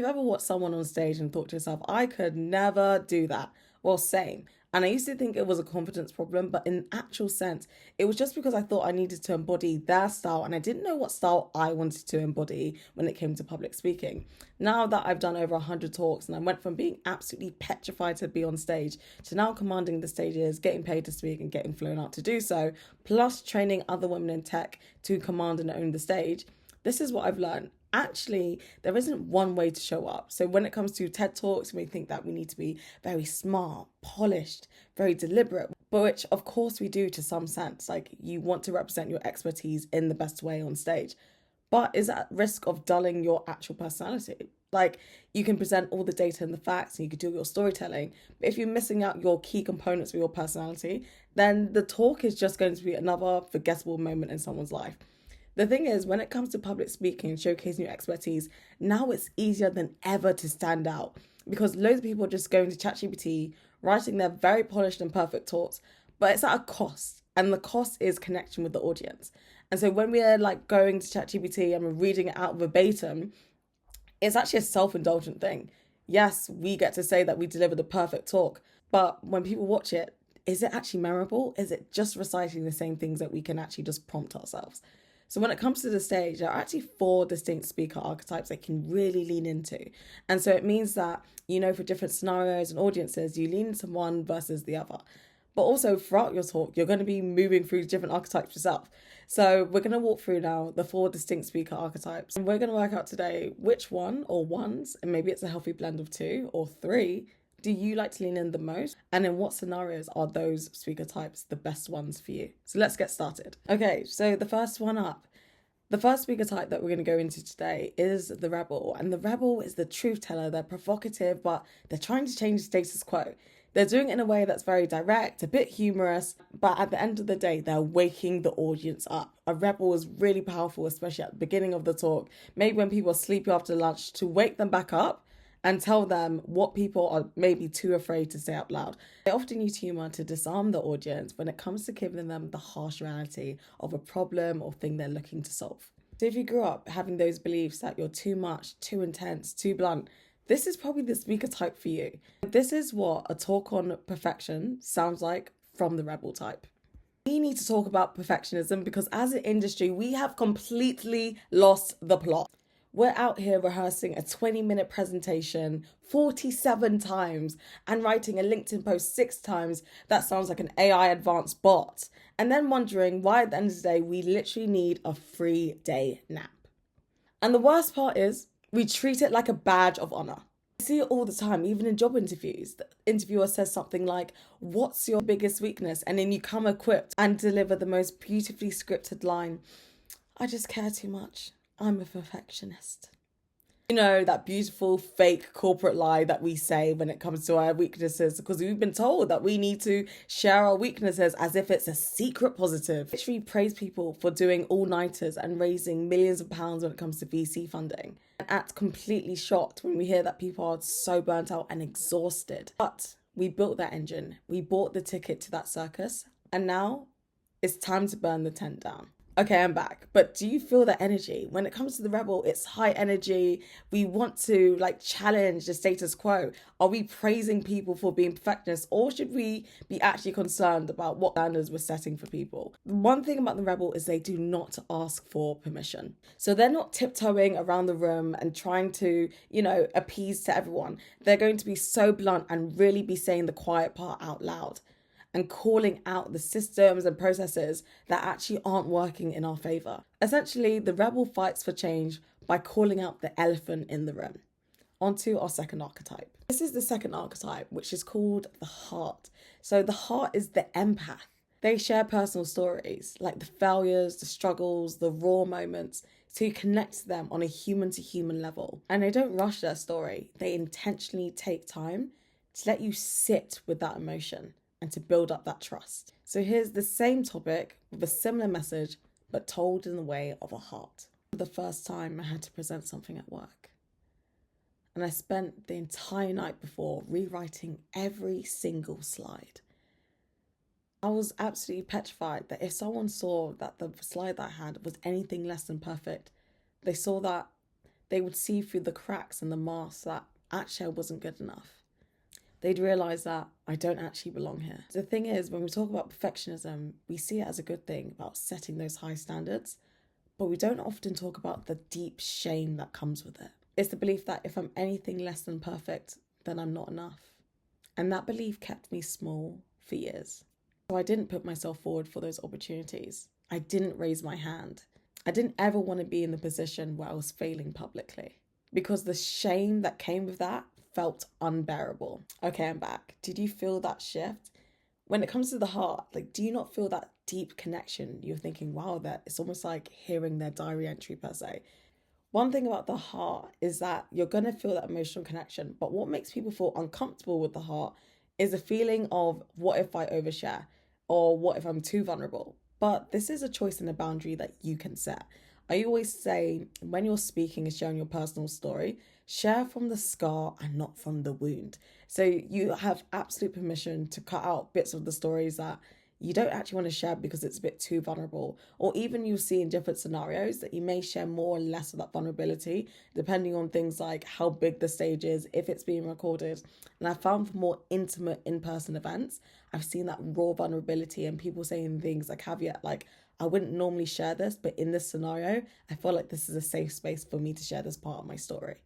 you ever watched someone on stage and thought to yourself, I could never do that? Well, same. And I used to think it was a confidence problem, but in actual sense, it was just because I thought I needed to embody their style and I didn't know what style I wanted to embody when it came to public speaking. Now that I've done over 100 talks and I went from being absolutely petrified to be on stage to now commanding the stages, getting paid to speak and getting flown out to do so, plus training other women in tech to command and own the stage, this is what I've learned. Actually, there isn't one way to show up. So when it comes to TED Talks, we think that we need to be very smart, polished, very deliberate, but which of course we do to some sense. Like you want to represent your expertise in the best way on stage, but is at risk of dulling your actual personality. Like you can present all the data and the facts and you could do your storytelling, but if you're missing out your key components of your personality, then the talk is just going to be another forgettable moment in someone's life. The thing is, when it comes to public speaking and showcasing your expertise, now it's easier than ever to stand out because loads of people are just going to ChatGPT, writing their very polished and perfect talks, but it's at a cost, and the cost is connection with the audience. And so when we are like going to ChatGPT and we're reading it out verbatim, it's actually a self-indulgent thing. Yes, we get to say that we delivered the perfect talk, but when people watch it, is it actually memorable? Is it just reciting the same things that we can actually just prompt ourselves? So when it comes to the stage, there are actually 4 distinct speaker archetypes that you can really lean into. And so it means that, for different scenarios and audiences, you lean into one versus the other. But also throughout your talk, you're going to be moving through different archetypes yourself. So we're going to walk through now the 4 distinct speaker archetypes. And we're going to work out today which one or ones, and maybe it's a healthy blend of 2 or 3, do you like to lean in the most? And in what scenarios are those speaker types the best ones for you? So let's get started. Okay, so the first one up. The first speaker type that we're going to go into today is the rebel. And the rebel is the truth teller. They're provocative, but they're trying to change the status quo. They're doing it in a way that's very direct, a bit humorous, but at the end of the day, they're waking the audience up. A rebel is really powerful, especially at the beginning of the talk, maybe when people are sleepy after lunch, to wake them back up and tell them what people are maybe too afraid to say out loud. They often use humor to disarm the audience when it comes to giving them the harsh reality of a problem or thing they're looking to solve. So if you grew up having those beliefs that you're too much, too intense, too blunt, this is probably the speaker type for you. This is what a talk on perfection sounds like from the rebel type. We need to talk about perfectionism because as an industry, we have completely lost the plot. We're out here rehearsing a 20-minute presentation 47 times and writing a LinkedIn post 6 times that sounds like an AI advanced bot. And then wondering why at the end of the day, we literally need a 3-day nap. And the worst part is we treat it like a badge of honor. I see it all the time, even in job interviews. The interviewer says something like, what's your biggest weakness? And then you come equipped and deliver the most beautifully scripted line. I just care too much. I'm a perfectionist. That beautiful fake corporate lie that we say when it comes to our weaknesses, because we've been told that we need to share our weaknesses as if it's a secret positive. Literally praise people for doing all-nighters and raising millions of pounds when it comes to VC funding. And act completely shocked when we hear that people are so burnt out and exhausted. But we built that engine. We bought the ticket to that circus. And now it's time to burn the tent down. Okay, I'm back. But do you feel that energy? When it comes to the rebel, it's high energy. We want to challenge the status quo. Are we praising people for being perfectionists, or should we be actually concerned about what standards we're setting for people? One thing about the rebel is they do not ask for permission. So they're not tiptoeing around the room and trying to, appease to everyone. They're going to be so blunt and really be saying the quiet part out loud and calling out the systems and processes that actually aren't working in our favor. Essentially, the rebel fights for change by calling out the elephant in the room. On to our second archetype. This is the second archetype, which is called the heart. So the heart is the empath. They share personal stories, like the failures, the struggles, the raw moments, so you connect to them on a human-to-human level. And they don't rush their story. They intentionally take time to let you sit with that emotion and to build up that trust. So here's the same topic with a similar message, but told in the way of a heart. For the first time, I had to present something at work. And I spent the entire night before rewriting every single slide. I was absolutely petrified that if someone saw that the slide that I had was anything less than perfect, they saw that they would see through the cracks and the masks that actually I wasn't good enough. They'd realise that I don't actually belong here. The thing is, when we talk about perfectionism, we see it as a good thing about setting those high standards, but we don't often talk about the deep shame that comes with it. It's the belief that if I'm anything less than perfect, then I'm not enough. And that belief kept me small for years. So I didn't put myself forward for those opportunities. I didn't raise my hand. I didn't ever want to be in the position where I was failing publicly, because the shame that came with that felt unbearable. Okay, I'm back. Did you feel that shift? When it comes to the heart, do you not feel that deep connection? You're thinking, wow, that it's almost like hearing their diary entry per se. One thing about the heart is that you're going to feel that emotional connection, but what makes people feel uncomfortable with the heart is a feeling of, what if I overshare? Or what if I'm too vulnerable? But this is a choice and a boundary that you can set. I always say, when you're speaking and sharing your personal story, share from the scar and not from the wound. So you have absolute permission to cut out bits of the stories that you don't actually want to share because it's a bit too vulnerable. Or even you'll see in different scenarios that you may share more or less of that vulnerability, depending on things like how big the stage is, if it's being recorded. And I found for more intimate in-person events, I've seen that raw vulnerability and people saying things like caveat, like, I wouldn't normally share this, but in this scenario, I feel like this is a safe space for me to share this part of my story.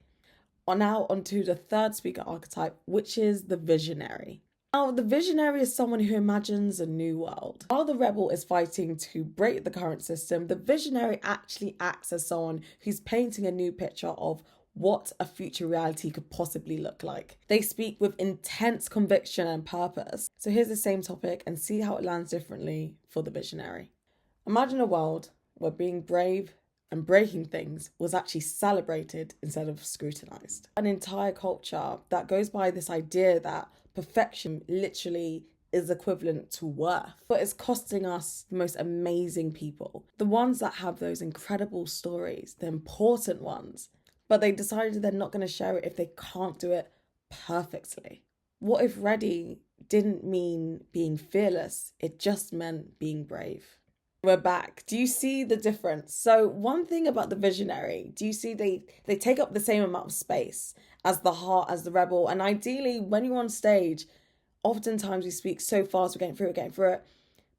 Now onto the third speaker archetype, which is the visionary. Now, the visionary is someone who imagines a new world. While the rebel is fighting to break the current system, the visionary actually acts as someone who's painting a new picture of what a future reality could possibly look like. They speak with intense conviction and purpose. So here's the same topic and see how it lands differently for the visionary. Imagine a world where being brave and breaking things was actually celebrated instead of scrutinized. An entire culture that goes by this idea that perfection literally is equivalent to worth, but it's costing us the most amazing people, the ones that have those incredible stories, the important ones, but they decided they're not going to share it if they can't do it perfectly. What if ready didn't mean being fearless? It just meant being brave. We're back. Do you see the difference? So one thing about the visionary, do you see they take up the same amount of space as the heart, as the rebel? And ideally, when you're on stage, oftentimes we speak so fast, we're getting through it.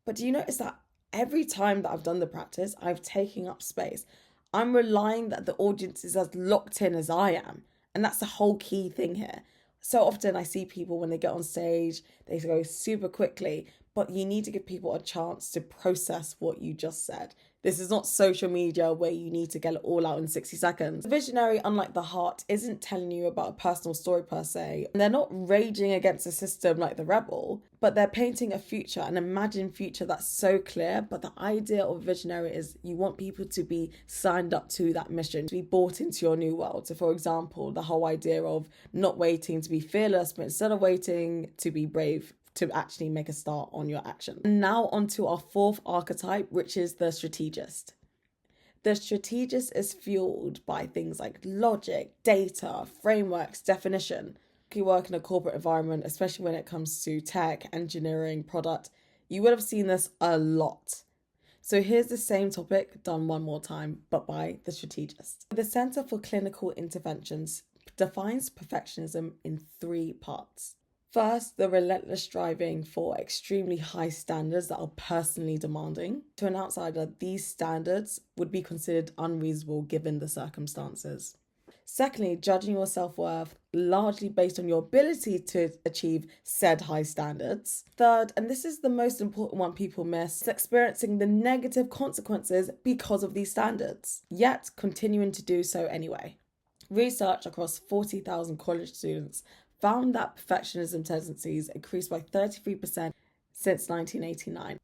But do you notice that every time that I've done the practice, I've taken up space. I'm relying that the audience is as locked in as I am. And that's the whole key thing here. So often I see people when they get on stage, they go super quickly, but you need to give people a chance to process what you just said. This is not social media where you need to get it all out in 60 seconds. The visionary, unlike the heart, isn't telling you about a personal story per se. And they're not raging against the system like the rebel, but they're painting a future, an imagined future that's so clear. But the idea of a visionary is you want people to be signed up to that mission, to be bought into your new world. So for example, the whole idea of not waiting to be fearless, but instead of waiting to be brave, to actually make a start on your action. And now onto our fourth archetype, which is the strategist. The strategist is fueled by things like logic, data, frameworks, definition. If you work in a corporate environment, especially when it comes to tech, engineering, product, you would have seen this a lot. So here's the same topic done one more time, but by the strategist. The Center for Clinical Interventions defines perfectionism in 3 parts. First, the relentless striving for extremely high standards that are personally demanding. To an outsider, these standards would be considered unreasonable given the circumstances. Secondly, judging your self-worth largely based on your ability to achieve said high standards. Third, and this is the most important one people miss, is experiencing the negative consequences because of these standards, yet continuing to do so anyway. Research across 40,000 college students found that perfectionism tendencies increased by 33% since 1989.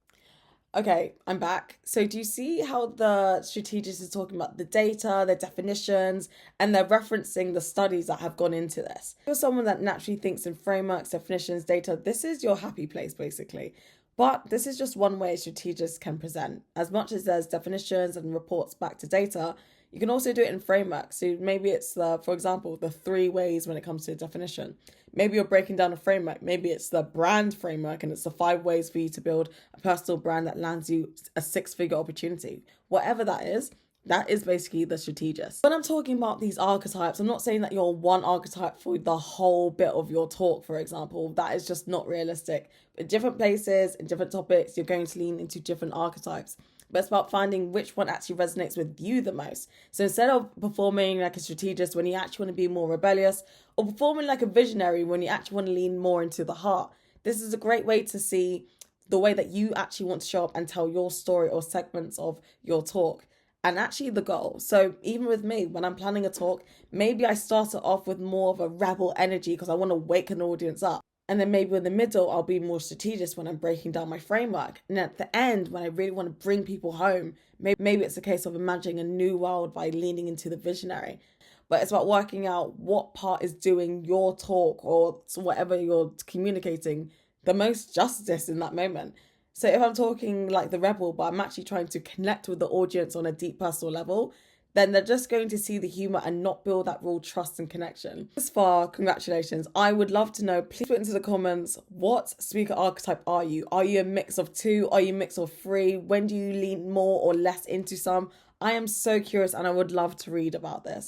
Okay, I'm back. So do you see how the strategist is talking about the data, the definitions, and they're referencing the studies that have gone into this? If you're someone that naturally thinks in frameworks, definitions, data, this is your happy place basically. But this is just one way strategists can present. As much as there's definitions and reports back to data, you can also do it in frameworks. So maybe it's for example, the 3 ways when it comes to definition. Maybe you're breaking down a framework. Maybe it's the brand framework and it's the 5 ways for you to build a personal brand that lands you a 6-figure opportunity. Whatever that is, That is basically the strategist. When I'm talking about these archetypes, I'm not saying that you're one archetype for the whole bit of your talk, for example. That is just not realistic. In different places, in different topics, you're going to lean into different archetypes. But it's about finding which one actually resonates with you the most. So instead of performing like a strategist when you actually want to be more rebellious, or performing like a visionary when you actually want to lean more into the heart, this is a great way to see the way that you actually want to show up and tell your story or segments of your talk. And actually the goal. So even with me, when I'm planning a talk, maybe I start it off with more of a rebel energy because I want to wake an audience up. And then maybe in the middle, I'll be more strategist when I'm breaking down my framework. And at the end, when I really want to bring people home, maybe it's a case of imagining a new world by leaning into the visionary. But it's about working out what part is doing your talk or whatever you're communicating the most justice in that moment. So if I'm talking like the rebel, but I'm actually trying to connect with the audience on a deep personal level, then they're just going to see the humor and not build that real trust and connection. This far, congratulations. I would love to know, please put into the comments, what speaker archetype are you? Are you a mix of two? Are you a mix of three? When do you lean more or less into some? I am so curious and I would love to read about this.